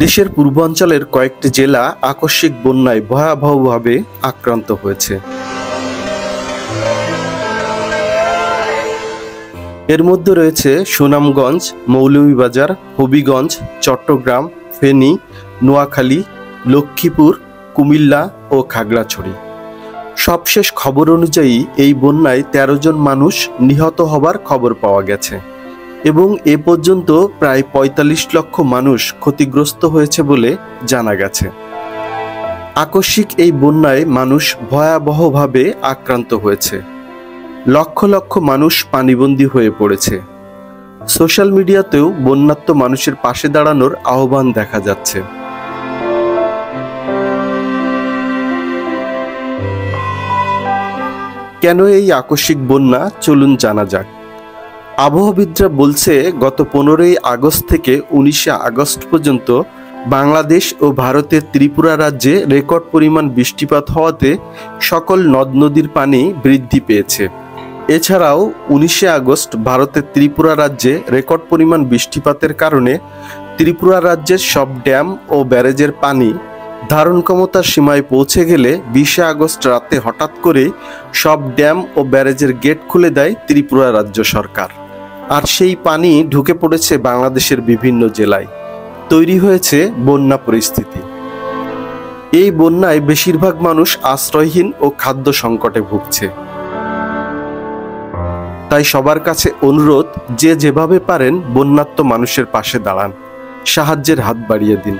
দেশের পূর্বাঞ্চলের কয়েকটি জেলা আকস্মিক বন্যায় ভয়াবহভাবে আক্রান্ত হয়েছে। এর মধ্যে রয়েছে সুনামগঞ্জ, মৌলভীবাজার, হবিগঞ্জ, চট্টগ্রাম, ফেনী, নোয়াখালী, লক্ষ্মীপুর, কুমিল্লা ও খাগড়াছড়ি। সবশেষ খবর অনুযায়ী এই বন্যায় ১৩ জন মানুষ নিহত হবার খবর পাওয়া গেছে এবং এ পর্যন্ত প্রায় ৪৫ লক্ষ মানুষ ক্ষতিগ্রস্ত হয়েছে বলে জানা গেছে। আকস্মিক এই বন্যায় মানুষ ভয়াবহভাবে আক্রান্ত হয়েছে। লক্ষ লক্ষ মানুষ পানিবন্দী হয়ে পড়েছে। সোশ্যাল মিডিয়াতেও বন্যার্ত মানুষের পাশে দাঁড়ানোর আহ্বান দেখা যাচ্ছে। কেন এই আকস্মিক বন্যা, চলুন জানা যাক। আবহাওয়াবিদরা বলছে, গত 15ই আগস্ট থেকে 19শে আগস্ট পর্যন্ত বাংলাদেশ ও ভারতের ত্রিপুরা রাজ্যে রেকর্ড পরিমাণ বৃষ্টিপাত হওয়াতে সকল নদ নদীর পানি বৃদ্ধি পেয়েছে। এছাড়াও 19শে আগস্ট ভারতের ত্রিপুরা রাজ্যে রেকর্ড পরিমাণ বৃষ্টিপাতের কারণে ত্রিপুরা রাজ্যের সব ড্যাম ও ব্যারেজের পানি ধারণ ক্ষমতার সীমায় পৌঁছে গেলে 20শে আগস্ট রাতে হঠাৎ করে সব ড্যাম ও ব্যারেজের গেট খুলে দেয় ত্রিপুরা রাজ্য সরকার। আর সেই পানি ঢুকে পড়েছে বাংলাদেশের বিভিন্ন জেলায়। তৈরি হয়েছে বন্যা পরিস্থিতি। এই বন্যায় বেশিরভাগ মানুষ আশ্রয়হীন ও খাদ্য সংকটে ভুগছে। তাই সবার কাছে অনুরোধ, যে যেভাবে পারেন বন্যার্ত মানুষের পাশে দাঁড়ান, সাহায্যের হাত বাড়িয়ে দিন।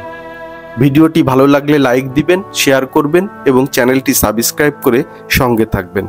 ভিডিওটি ভালো লাগলে লাইক দিবেন, শেয়ার করবেন এবং চ্যানেলটি সাবস্ক্রাইব করে সঙ্গে থাকবেন।